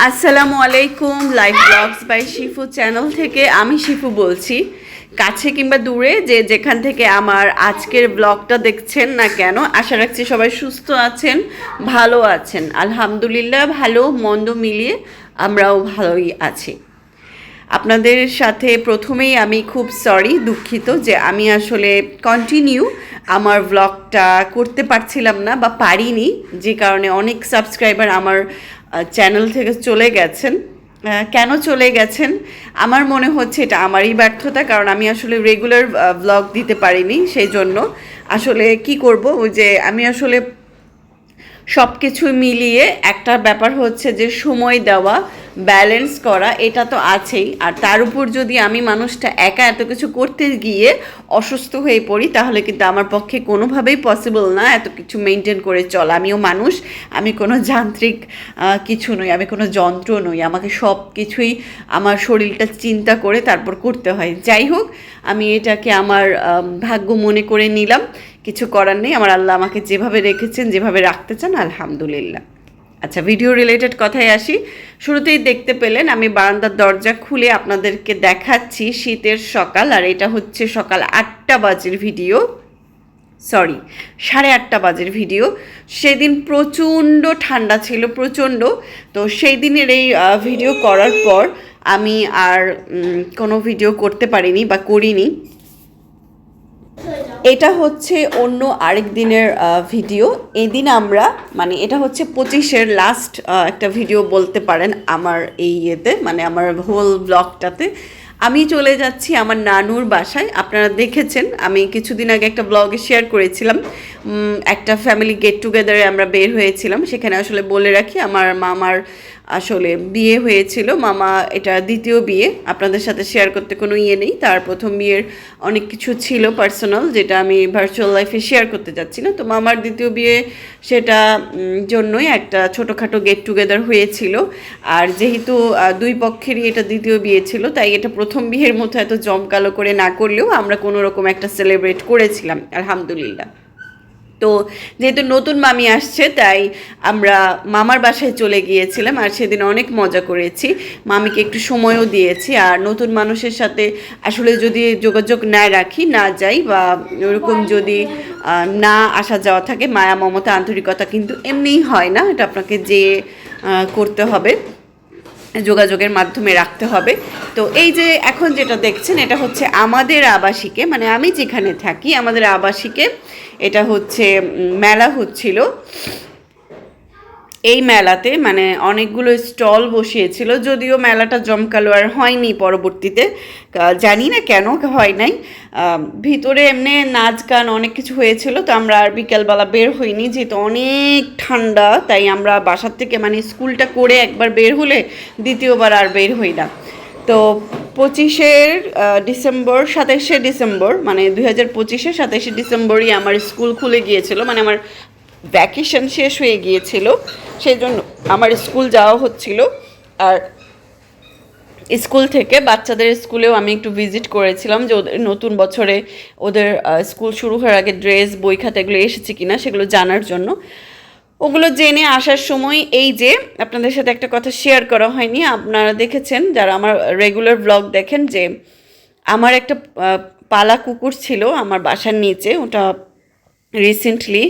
আসসালামু আলাইকুম। Live blogs by Shifu channel থেকে আমি শিফু বলছি। কাছে কিংবা দূরে যে যেখান থেকে আমার আজকের ব্লগটা দেখছেন না কেন, আশা রাখছি সবাই সুস্থ আছেন, ভালো আছেন। আলহামদুলিল্লাহ, ভালো মন্দ মিলিয়ে আমরাও ভালোই আছি। আপনাদের সাথে প্রথমেই আমি খুব দুঃখিত যে আমি আসলে কন্টিনিউ আমার ব্লগটা করতে পারছিলাম না বা পারিনি, যে কারণে অনেক সাবস্ক্রাইবার আমার চ্যানেল থেকে চলে গেছেন। কেন চলে গেছেন আমার মনে হচ্ছে এটা আমারই ব্যর্থতা, কারণ আমি আসলে রেগুলার ব্লগ দিতে পারিনি। সেই জন্য আসলে কি করব, ওই যে আমি আসলে সব কিছু মিলিয়ে একটা ব্যাপার হচ্ছে যে সময় দেওয়া, ব্যালেন্স করা, এটা তো আছেই। আর তার উপর যদি আমি মানুষটা একা এত কিছু করতে গিয়ে অসুস্থ হয়ে পড়ি, তাহলে কিন্তু আমার পক্ষে কোনোভাবেই পসিবল না এত কিছু মেনটেন করে চলা। আমিও মানুষ, আমি কোনো যান্ত্রিক কিছু নই, আমি কোনো যন্ত্র নই। আমাকে সব কিছুই আমার শরীরটা চিন্তা করে তারপর করতে হয়। যাই হোক, আমি এটাকে আমার ভাগ্য মনে করে নিলাম। কিছু করার নেই, আমার আল্লাহ আমাকে যেভাবে রেখেছেন, যেভাবে রাখতে চান, আলহামদুলিল্লাহ। আচ্ছা, ভিডিও রিলেটেড কথায় আসি। শুরুতেই দেখতে পেলেন আমি বারান্দার দরজা খুলে আপনাদেরকে দেখাচ্ছি শীতের সকাল। আর এটা হচ্ছে সকাল 8টা বাজের ভিডিও, সরি 8:30 বাজের ভিডিও। সেদিন প্রচণ্ড ঠান্ডা ছিল, প্রচণ্ড। তো সেই দিনের এই ভিডিও করার পর আমি আর কোনো ভিডিও করতে পারিনি বা করিনি। এটা হচ্ছে অন্য আরেক দিনের ভিডিও। এদিন আমরা এটা হচ্ছে 25-এর লাস্ট একটা ভিডিও বলতে পারেন আমার এই ইয়েতে, আমার হোল ব্লগটাতে। আমি চলে যাচ্ছি আমার নানুর বাসায়। আপনারা দেখেছেন আমি কিছুদিন আগে একটা ব্লগে শেয়ার করেছিলাম, একটা ফ্যামিলি গেট টুগেদারে আমরা বের হয়েছিলাম। সেখানে আসলে বলে রাখি, আমার মামার আসলে বিয়ে হয়েছিল। মামা এটা দ্বিতীয় বিয়ে, আপনাদের সাথে শেয়ার করতে কোনো ইয়ে নেই। তার প্রথম বিয়ের অনেক কিছু ছিল পার্সোনাল, যেটা আমি ভার্চুয়াল লাইফে শেয়ার করতে যাচ্ছি না। তো মামার দ্বিতীয় বিয়ে, সেটা জন্যই একটা ছোটোখাটো গেট টুগেদার হয়েছিল। আর যেহেতু দুই পক্ষেরই এটা দ্বিতীয় বিয়ে ছিল, তাই এটা প্রথম বিয়ের মতো এত জমকালো করে না করলেও আমরা কোনো রকম একটা সেলিব্রেট করেছিলাম, আলহামদুলিল্লাহ। তো যেহেতু নতুন মামি আসছে, তাই আমরা মামার বাসায় চলে গিয়েছিলাম। আর সেদিন অনেক মজা করেছি, মামিকে একটু সময়ও দিয়েছি। আর নতুন মানুষের সাথে আসলে যদি যোগাযোগ না রাখি, না যাই, বা ওরকম যদি না আসা যাওয়া থাকে, মায়া মমতা আন্তরিকতা কিন্তু এমনিই হয় না। এটা আপনাকে যে করতে হবে, যোগাযোগের মাধ্যমে রাখতে হবে। তো এই যে এখন যেটা দেখছেন, এটা হচ্ছে আমাদের আবাসিকে, আমি যেখানে থাকি আমাদের আবাসিকে এটা হচ্ছে মেলা হচ্ছিল। এই মেলাতে অনেকগুলো স্টল বসিয়েছিল, যদিও মেলাটা জমকালো আর হয়নি পরবর্তীতে, জানি না কেন হয় নাই। ভিতরে এমনি নাচ গান অনেক কিছু হয়েছিল। তো আমরা আর বিকেলবেলা বের হইনি, যেহেতু অনেক ঠান্ডা। তাই আমরা বাসার থেকে স্কুলটা করে একবার বের হলে দ্বিতীয়বার আর বের হই না। তো 25 ডিসেম্বর 27 ডিসেম্বর 2025-এর 27 ডিসেম্বরই আমার স্কুল খুলে গিয়েছিল, আমার ভ্যাকেশন শেষ হয়ে গিয়েছিল। সেই জন্য আমার স্কুল যাওয়া হচ্ছিল। আর স্কুল থেকে বাচ্চাদের স্কুলেও আমি একটু ভিজিট করেছিলাম, যে ওদের নতুন বছরে ওদের স্কুল শুরু হওয়ার আগে ড্রেস, বই খাতা এগুলো এসেছে কিনা সেগুলো জানার জন্য। ওগুলো জেনে আসার সময় এই যে আপনাদের সাথে একটা কথা শেয়ার করা হয়নি, আপনারা দেখেছেন যারা আমার রেগুলার ব্লগ দেখেন, যে আমার একটা পালা কুকুর ছিল আমার বাসার নিচে। ওটা রিসেন্টলি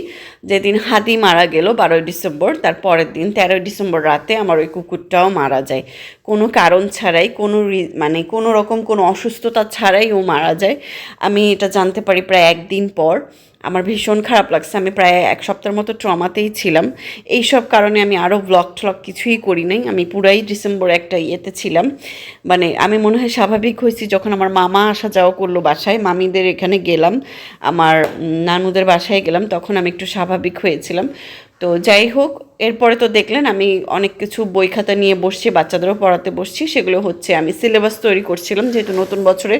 যেদিন হাতি মারা গেল 12 ডিসেম্বর, তার পরের দিন 13 ডিসেম্বর রাতে আমার ওই কুকুরটাও মারা যায়। কোনো কারণ ছাড়াই, কোনো রকম কোনো অসুস্থতা ছাড়াই ও মারা যায়। আমি এটা জানতে পারি প্রায় একদিন পর। আমার ভীষণ খারাপ লাগছে। আমি প্রায় এক সপ্তাহের মতো ট্রমাতেই ছিলাম। এইসব কারণে আমি আরও ব্লগ কিছুই করি নাই। আমি পুরাই ডিসেম্বর একটা ইয়েতে ছিলাম। আমি মনে হয় স্বাভাবিক হয়েছি যখন আমার মামা আসা যাওয়া করলো বাসায়, মামিদের এখানে গেলাম, আমার নানুদের বাসায় গেলাম, তখন আমি একটু স্বাভাবিক হয়েছিলাম। তো যাই হোক, এরপরে তো দেখলেন আমি অনেক কিছু বই খাতা নিয়ে বসছি, বাচ্চাদেরও পড়াতে বসছি। সেগুলো হচ্ছে আমি সিলেবাস তৈরি করছিলাম, যেহেতু নতুন বছরে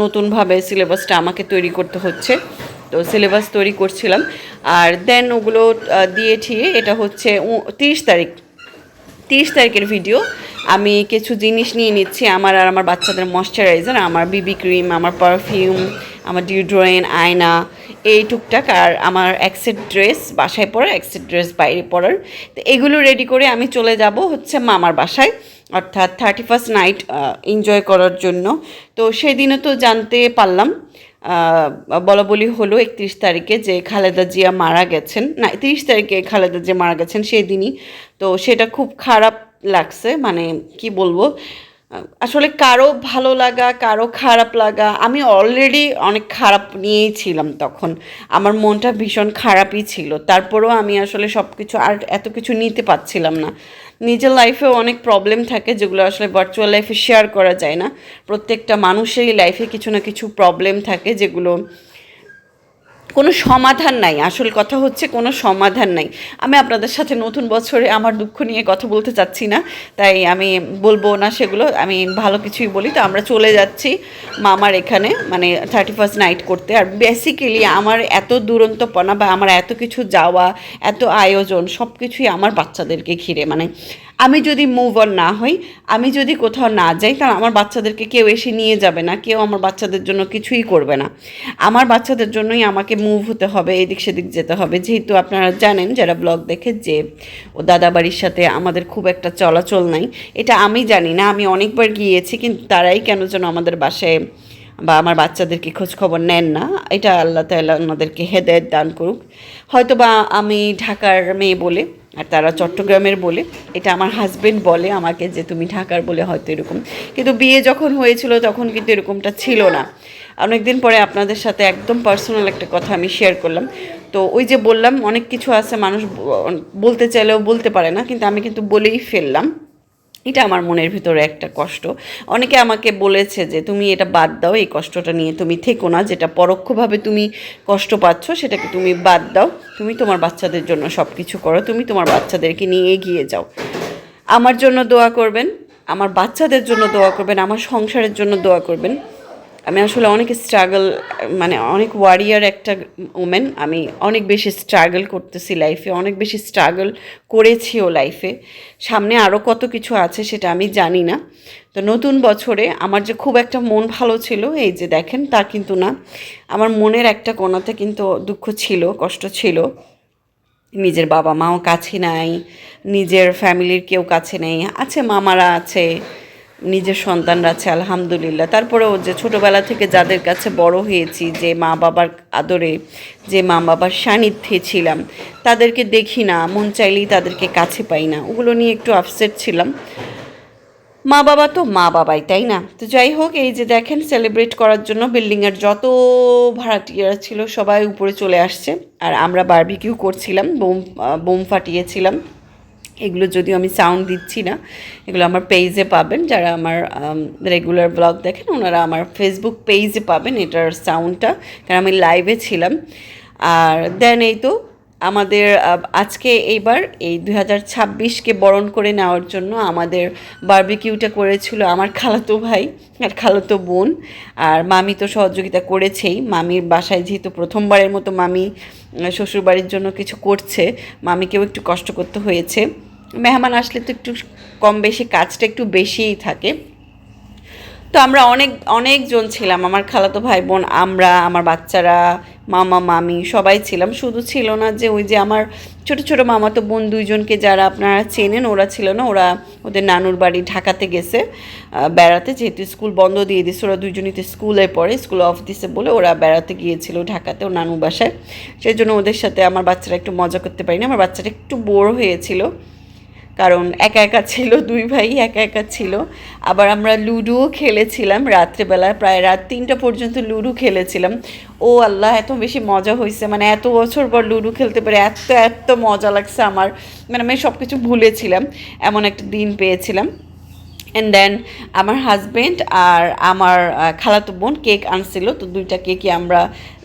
নতুনভাবে সিলেবাসটা আমাকে তৈরি করতে হচ্ছে। তো সিলেবাস তৈরি করছিলাম। আর দেন ওগুলো দিয়ে ঠিয়ে এটা হচ্ছে 30 তারিখের ভিডিও। আমি কিছু জিনিস নিয়ে নিচ্ছি, আমার আর আমার বাচ্চাদের ময়শ্চারাইজার, আমার বিবি ক্রিম, আমার পারফিউম, আমার ডিওড্রেন্ট, আয়না, এই টুকটাক, আর আমার এক সেট ড্রেস বাসায় পরার, এক সেট ড্রেস বাইরে পরার। তো এগুলো রেডি করে আমি চলে যাব হচ্ছে মামার বাসায়, অর্থাৎ 31st নাইট এনজয় করার জন্য। তো সেদিনও তো জানতে পারলাম, বলা বলি হলো 31 তারিখে যে খালেদা জিয়া মারা গেছেন, না 30 তারিখে খালেদা জিয়া মারা গেছেন সেই দিনই। তো সেটা খুব খারাপ লাগছে, মানে কি বলবো, আসলে কারো ভালো লাগা কারো খারাপ লাগা, আমি অলরেডি অনেক খারাপ নিয়েই ছিলাম তখন, আমার মনটা ভীষণ খারাপই ছিল। তারপরেও আমি আসলে সব কিছু আর এত কিছু নিতে পারছিলাম না। নিজের লাইফেও অনেক প্রবলেম থাকে যেগুলো আসলে ভার্চুয়াল লাইফে শেয়ার করা যায় না। প্রত্যেকটা মানুষেরই লাইফে কিছু না কিছু প্রবলেম থাকে যেগুলো কোনো সমাধান নাই। আসল কথা হচ্ছে কোনো সমাধান নাই। আমি আপনাদের সাথে নতুন বছরে আমার দুঃখ নিয়ে কথা বলতে চাচ্ছি না, তাই আমি বলবো না সেগুলো, আমি ভালো কিছুই বলি। তো আমরা চলে যাচ্ছি মামার এখানে, মানে 31st নাইট করতে। আর বেসিক্যালি আমার এত দুরন্তপনা বা আমার এত কিছু যাওয়া, এত আয়োজন, সব কিছুই আমার বাচ্চাদেরকে ঘিরে। মানে আমি যদি মুভ অন না হই, আমি যদি কোথাও না যাই, তাহলে আমার বাচ্চাদেরকে কেউ এসে নিয়ে যাবে না, কেউ আমার বাচ্চাদের জন্য কিছুই করবে না। আমার বাচ্চাদের জন্যই আমাকে মুভ হতে হবে, এদিক সেদিক যেতে হবে। যেহেতু আপনারা জানেন যারা ব্লগ দেখে যে ও দাদাবাড়ির সাথে আমাদের খুব একটা চলাচল নাই, এটা আমি জানি না। আমি অনেকবার গিয়েছি, কিন্তু তারাই কেন যেন আমাদের বাসায় বা আমার বাচ্চাদেরকে খোঁজ খবর নেন না। এটা আল্লাহ তাআলা ওনাদেরকে হেদায়েত দান করুক। হয়তো বা আমি ঢাকার মেয়ে বলে আর তারা চট্টগ্রামের বলে, এটা আমার হাজবেন্ড বলে আমাকে যে তুমি ঢাকার বলে হয়তো এরকম, কিন্তু বিয়ে যখন হয়েছিল তখন কিন্তু এরকমটা ছিল না। অনেক দিন পরে আপনাদের সাথে একদম পার্সোনাল একটা কথা আমি শেয়ার করলাম। তো ওই যে বললাম, অনেক কিছু আছে মানুষ বলতে চাইলেও বলতে পারে না, কিন্তু আমি কিন্তু বলেই ফেললাম। এটা আমার মনের ভিতরে একটা কষ্ট। অনেকে আমাকে বলেছে যে তুমি এটা বাদ দাও, এই কষ্টটা নিয়ে তুমি থেকো না, যেটা পরোক্ষভাবে তুমি কষ্ট পাচ্ছ সেটাকে তুমি বাদ দাও, তুমি তোমার বাচ্চাদের জন্য সব কিছু করো, তুমি তোমার বাচ্চাদেরকে নিয়ে এগিয়ে যাও। আমার জন্য দোয়া করবেন, আমার বাচ্চাদের জন্য দোয়া করবেন, আমার সংসারের জন্য দোয়া করবেন। আমি আসলে অনেক স্ট্রাগল, মানে অনেক ওয়ারিয়ার একটা ওমেন। আমি অনেক বেশি স্ট্রাগল করতেছি লাইফে, অনেক বেশি স্ট্রাগল করেছিও লাইফে। সামনে আরও কত কিছু আছে সেটা আমি জানি না। তো নতুন বছরে আমার যে খুব একটা মন ভালো ছিল, এই যে দেখেন, তা কিন্তু না। আমার মনের একটা কোণাতে কিন্তু দুঃখ ছিল, কষ্ট ছিল। নিজের বাবা মাও কাছে নাই, নিজের ফ্যামিলির কেউ কাছে নেই, আছে মামারা আছে, নিজের সন্তানরা আছে আলহামদুলিল্লাহ। তারপরেও যে ছোটোবেলা থেকে যাদের কাছে বড় হয়েছি, যে মা বাবার আদরে, যে মা বাবার সান্নিধ্যে ছিলাম, তাদেরকে দেখি না, মন চাইলেই তাদেরকে কাছে পাই না, ওগুলো নিয়ে একটু আপসেট ছিলাম। মা বাবা তো মা বাবাই, তাই না? তো যাই হোক, এই যে দেখেন, সেলিব্রেট করার জন্য বিল্ডিংয়ের যত ভাড়াটিয়ারা ছিল সবাই উপরে চলে আসছে, আর আমরা বারবিকিউ করছিলাম, বোম ফাটিয়েছিলাম। এগুলো যদিও আমি সাউন্ড দিচ্ছি না, এগুলো আমার পেজে পাবেন। যারা আমার রেগুলার ব্লগ দেখেন ওনারা আমার ফেসবুক পেজে পাবেন এটার সাউন্ডটা, কারণ আমি লাইভে ছিলাম। আর দেন এই তো আমাদের আজকে এইবার এই 2026কে বরণ করে নেওয়ার জন্য আমাদের বারবিকিউটা করেছিল আমার খালাতো ভাই আর খালাতো বোন। আর মামি তো সহযোগিতা করেছেই, মামির বাসায় যেহেতু প্রথমবারের মতো মামি শ্বশুরবাড়ির জন্য কিছু করছে, মামিকেও একটু কষ্ট করতে হয়েছে। মেহমান আসলে তো একটু কম বেশি কাজটা একটু বেশিই থাকে। তো আমরা অনেকজন ছিলাম, আমার খালাতো ভাই বোন, আমরা, আমার বাচ্চারা, মামা মামি সবাই ছিলাম। শুধু ছিল না যে ওই যে আমার ছোটো ছোটো মামাতো বোন দুইজনকে যারা আপনারা চেনেন, ওরা ছিল না, ওরা ওদের নানুর বাড়ি ঢাকাতে গেছে বেড়াতে, যেহেতু স্কুল বন্ধ দিয়ে দিয়েছে, ওরা দুইজনই তো স্কুলে পড়ে, স্কুল অফ দিছে বলে ওরা বেড়াতে গিয়েছিল ঢাকাতে ও নানু বাসায়। সেই জন্য ওদের সাথে আমার বাচ্চারা একটু মজা করতে পারিনি, আমার বাচ্চাটা একটু বোর হয়েছিল, কারণ একা একা ছিল, দুই ভাই একা একা ছিল। আবার আমরা লুডোও খেলেছিলাম রাত্রেবেলায়, প্রায় রাত 3টা পর্যন্ত লুডো খেলেছিলাম। ও আল্লাহ, এত বেশি মজা হয়েছে, মানে এত বছর পর লুডো খেলতে পারে, এত এত মজা লাগছে আমার, মানে আমি সব কিছু ভুলেছিলাম, এমন একটা দিন পেয়েছিলাম। অ্যান্ড দেন আমার হাজব্যান্ড আর আমার খালাতো বোন কেক আনছিল, তো দুইটা কেকই আমরা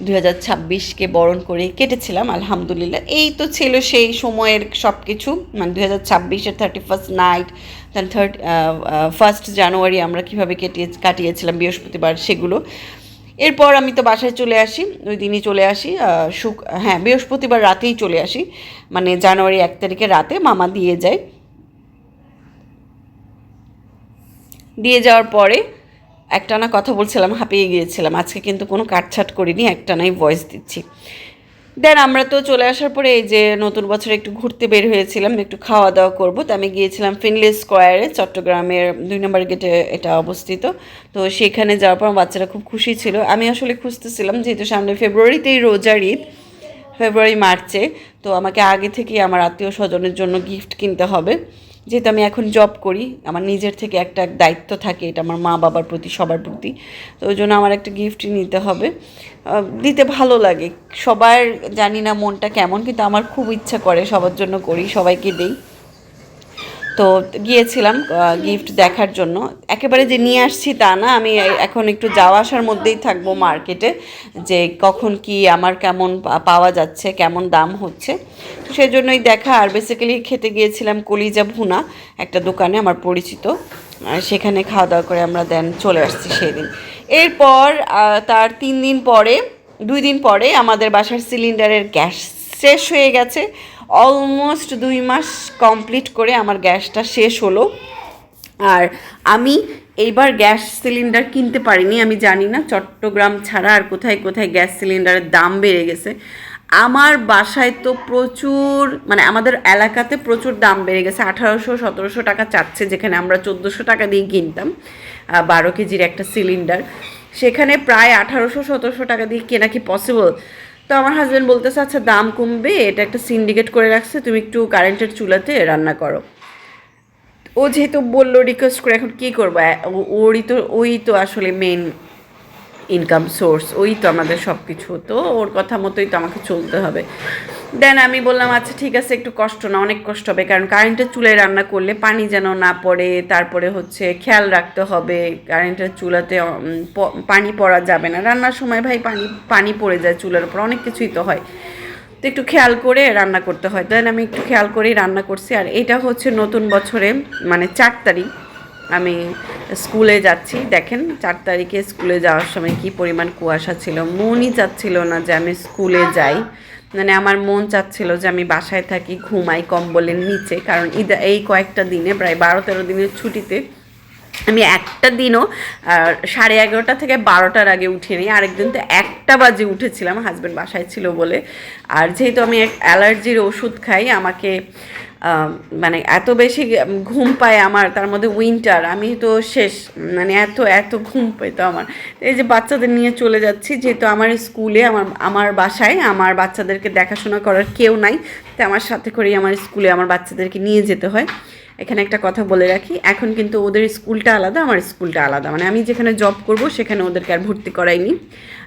2026কে বরণ করে কেটেছিলাম আলহামদুলিল্লাহ। এই তো ছিল সেই সময়ের সব কিছু, মানে 2026-এর 31st নাইট, দেন 1st জানুয়ারি আমরা কীভাবে কাটিয়েছিলাম বৃহস্পতিবার, সেগুলো। এরপর আমি তো বাসায় চলে আসি, ওই দিনই চলে আসি, হ্যাঁ বৃহস্পতিবার রাতেই চলে আসি, মানে জানুয়ারি 1 তারিখে রাতে মামা দিয়ে যায়। দিয়ে যাওয়ার পরে একটানা কথা বলছিলাম, হাঁপিয়ে গিয়েছিলাম। আজকে কিন্তু কোনো কাটছাট করিনি, একটানাই ভয়েস দিচ্ছি। দেন আমরা তো চলে আসার পরে এই যে নতুন বছরে একটু ঘুরতে বের হয়েছিলাম, একটু খাওয়া দাওয়া করবো। তো আমি গিয়েছিলাম ফিনলে স্কোয়ারে, চট্টগ্রামের 2 নম্বর গেটে এটা অবস্থিত। তো সেখানে যাওয়ার পর বাচ্চারা খুব খুশি ছিল। আমি আসলে খুঁজতেছিলাম, যেহেতু সামনে ফেব্রুয়ারিতেই রোজার ঈদ, ফেব্রুয়ারি মার্চে, তো আমাকে আগে থেকেই আমার আত্মীয় স্বজনের জন্য গিফট কিনতে হবে। যেহেতু আমি এখন জব করি, আমার নিজের থেকে একটা দায়িত্ব থাকে, এটা আমার মা বাবার প্রতি, সবার প্রতি। তো ওই জন্য আমার একটা গিফট নিতে হবে। দিতে ভালো লাগে, সবার জানি না মনটা কেমন, কিন্তু আমার খুব ইচ্ছা করে সবার জন্য করি, সবাইকে দিই। তো গিয়েছিলাম গিফট দেখার জন্য। একেবারে যে নিয়ে আসছি তা না, আমি এখন একটু যাওয়া আসার মধ্যেই থাকবো মার্কেটে, যে কখন কি আমার কেমন পাওয়া যাচ্ছে, কেমন দাম হচ্ছে। তো সেই জন্যই দেখা। আর বেসিক্যালি খেতে গিয়েছিলাম কলিজা ভুনা একটা দোকানে আমার পরিচিত, সেখানে খাওয়া দাওয়া করে আমরা দেন চলে আসছি সেদিন। এরপর তার 3 দিন পরে, 2 দিন পরে আমাদের বাসার সিলিন্ডারের গ্যাস শেষ হয়ে গেছে। অলমোস্ট 2 মাস কমপ্লিট করে আমার গ্যাসটা শেষ হলো। আর আমি এইবার গ্যাস সিলিন্ডার কিনতে পারিনি। আমি জানি না চট্টগ্রাম ছাড়া আর কোথায় কোথায় গ্যাস সিলিন্ডারের দাম বেড়ে গেছে। আমার বাসায় তো প্রচুর, মানে আমাদের এলাকাতে প্রচুর দাম বেড়ে গেছে। 1800-1700 টাকা চাচ্ছে, যেখানে আমরা 1400 টাকা দিয়ে কিনতাম 12 কেজির একটা সিলিন্ডার। সেখানে প্রায় 1800-1700 টাকা দিয়ে কেনা কি পসিবল? তো আমার হাজব্যান্ড বলতেছে, আচ্ছা দাম কমবে, এটা একটা সিন্ডিকেট করে রাখছে, তুমি একটু কারেন্টের চুলাতে রান্না করো। ও যেহেতু বললো রিকোয়েস্ট করে, এখন কী করবো? ওই তো আসলে মেন ইনকাম সোর্স, ওই তো আমাদের সব কিছু, তো ওর কথা মতোই তো আমাকে চলতে হবে। দেন আমি বললাম আচ্ছা ঠিক আছে, একটু কষ্ট না, অনেক কষ্ট হবে, কারণ কারেন্টের চুলায় রান্না করলে পানি যেন না পড়ে, তারপরে হচ্ছে খেয়াল রাখতে হবে কারেন্টের চুলাতে পানি পড়া যাবে না। রান্নার সময় ভাই পানি পড়ে যায় চুলার উপর, অনেক কিছুই তো হয়, তো একটু খেয়াল করে রান্না করতে হয়। দেন আমি একটু খেয়াল করেই রান্না করছি। আর এটা হচ্ছে নতুন বছরে, মানে 4 তারিখ আমি স্কুলে যাচ্ছি। দেখেন 4 তারিখে স্কুলে যাওয়ার সময় কি পরিমাণ কুয়াশা ছিল, মনই চাচ্ছিল না যে আমি স্কুলে যাই। মানে আমার মন চাচ্ছিল যে আমি বাসায় থাকি, ঘুমাই কম্বলের নিচে, কারণ এই কয়েকটা দিনে, প্রায় 12-13 দিনের ছুটিতে আমি একটা দিনও 11:30 থেকে 12টার আগে উঠিনি। আরেকদিন তো 1টা বাজে উঠেছিলাম, হাজব্যান্ড বাসায় ছিল বলে। আর যেহেতু আমি অ্যালার্জির ওষুধ খাই, আমাকে মানে এত বেশি ঘুম পায় আমার, তার মধ্যে উইন্টার, আমি তো শেষ, মানে এত এত ঘুম পাই তো আমার। এই যে বাচ্চাদের নিয়ে চলে যাচ্ছি, যেহেতু আমার স্কুলে, আমার বাসায় আমার বাচ্চাদেরকে দেখাশোনা করার কেউ নাই, তো আমার সাথে করেই আমার স্কুলে আমার বাচ্চাদেরকে নিয়ে যেতে হয়। এখানে একটা কথা বলে রাখি, এখন কিন্তু ওদের স্কুলটা আলাদা, আমার স্কুলটা আলাদা। মানে আমি যেখানে জব করব সেখানে ওদেরকে আর ভর্তি করাইনি,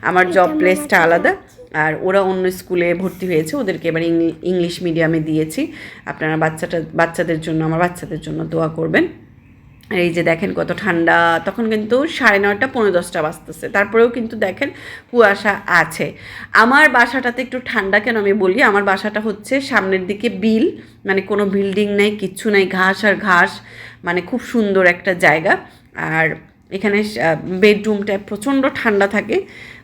আমার জব প্লেসটা আলাদা, আর ওরা অন্য স্কুলে ভর্তি হয়েছে, ওদেরকে এবার ইংলিশ মিডিয়ামে দিয়েছি। আপনারা বাচ্চাদের জন্য, আমার বাচ্চাদের জন্য দোয়া করবেন। আর এই যে দেখেন কত ঠান্ডা, তখন কিন্তু 9:30, 10:45 বাজতেছে, তারপরেও কিন্তু দেখেন কুয়াশা আছে। আমার বাসাটাতে একটু ঠান্ডা কেন আমি বলি, আমার বাসাটা হচ্ছে সামনের দিকে বিল, মানে কোনো বিল্ডিং নাই, কিচ্ছু নাই, ঘাস আর ঘাস, মানে খুব সুন্দর একটা জায়গা। আর এখানে বেডরুমটা প্রচণ্ড ঠান্ডা থাকে,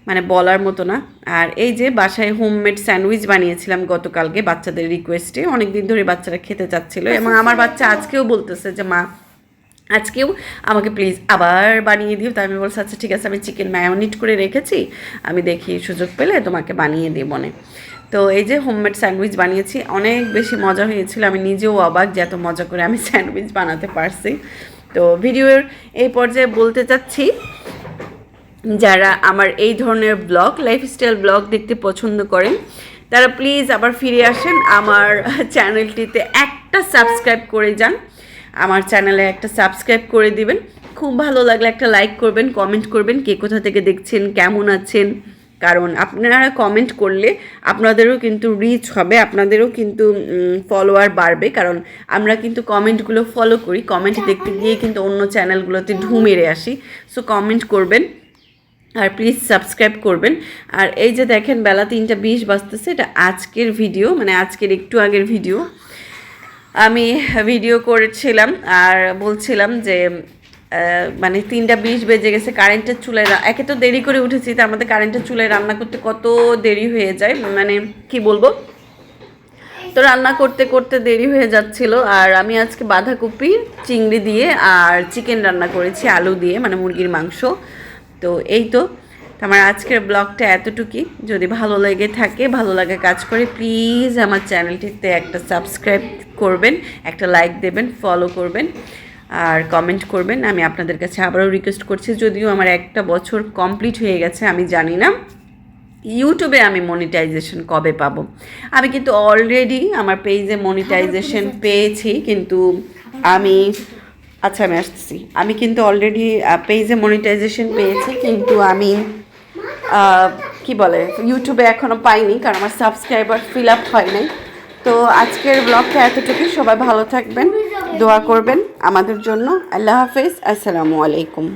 মানে বলার মতো না। আর এই যে বাসায় হোমমেড স্যান্ডউইচ বানিয়েছিলাম গতকালকে বাচ্চাদের রিকোয়েস্টে, অনেক দিন ধরে বাচ্চারা খেতে চাচ্ছিলো, এবং আমার বাচ্চা আজকেও বলতেছে যে মা আজকেও আমাকে প্লিজ আবার বানিয়ে দিও। তাই আমি বলছি আচ্ছা ঠিক আছে, আমি চিকেন ম্যারিনেট করে রেখেছি, আমি দেখি সুযোগ পেলে তোমাকে বানিয়ে দিই মনে। তো এই যে হোমমেড স্যান্ডউইচ বানিয়েছি, অনেক বেশি মজা হয়েছিল, আমি নিজেও অবাক যে এত মজা করে আমি স্যান্ডউইচ বানাতে পারছি। তো ভিডিওর এই পর্যায়ে বলতে চাচ্ছি, যারা আমার এই ধরনের ব্লগ, লাইফস্টাইল ব্লগ দেখতে পছন্দ করেন, তারা প্লিজ আবার ফিরে আসেন আমার চ্যানেলটিতে, একটা সাবস্ক্রাইব করে যান, আমার চ্যানেলে একটা সাবস্ক্রাইব করে দিবেন। খুব ভালো লাগলে একটা লাইক করবেন, কমেন্ট করবেন, কে কোথা থেকে দেখছেন, কেমন আছেন, কারণ আপনারা কমেন্ট করলে আপনাদেরও কিন্তু রিচ হবে, আপনাদেরও কিন্তু ফলোয়ার বাড়বে, কারণ আমরা কিন্তু কমেন্টগুলো ফলো করি, কমেন্ট দেখতে গিয়ে কিন্তু অন্য চ্যানেলগুলোতে ঢু মেরে আসি। সো কমেন্ট করবেন আর প্লিজ সাবস্ক্রাইব করবেন। আর এই যে দেখেন বেলা 3:20 বাজতেছে, এটা আজকের ভিডিও, মানে আজকের একটু আগের ভিডিও। আমি ভিডিও করেছিলাম আর বলছিলাম যে মানে 3:20 বেজে গেছে, কারেন্টের চুলায়, একে তো দেরি করে উঠেছি, তার মধ্যে কারেন্টের চুলায় রান্না করতে কত দেরি হয়ে যায়, মানে কি বলবো, তো রান্না করতে করতে দেরি হয়ে যাচ্ছিল, আর আমি আজকে বাঁধাকপি চিংড়ি দিয়ে আর চিকেন রান্না করেছি আলু দিয়ে, মানে মুরগির মাংস। তো এই তো আমার আজকের ব্লগটা এতটুকুই। যদি ভালো লেগে থাকে, ভালো লাগে কাজ করে, প্লিজ আমার চ্যানেলটিতে একটা সাবস্ক্রাইব করবেন, একটা লাইক দেবেন, ফলো করবেন আর কমেন্ট করবেন। আমি আপনাদের কাছে আবারও রিকোয়েস্ট করছি, যদিও আমার 1 বছর কমপ্লিট হয়ে গেছে, আমি জানি না ইউটিউবে আমি মনিটাইজেশন কবে পাবো। আমি কিন্তু অলরেডি আমার পেজে মনিটাইজেশন পেয়েছি, কিন্তু আমি আসতেছি। আমি কিন্তু অলরেডি পেজে মনিটাইজেশন পেয়েছি, কিন্তু আমি কি বলে ইউটিউবে এখনও পাইনি, কারণ আমার সাবস্ক্রাইবার ফিল আপ হয় নাই। তো আজকের ব্লগটা এতটুকুই। সবাই ভালো থাকবেন, দোয়া করবেন আমাদের জন্য। আল্লাহ হাফেজ, আসসালামু আলাইকুম।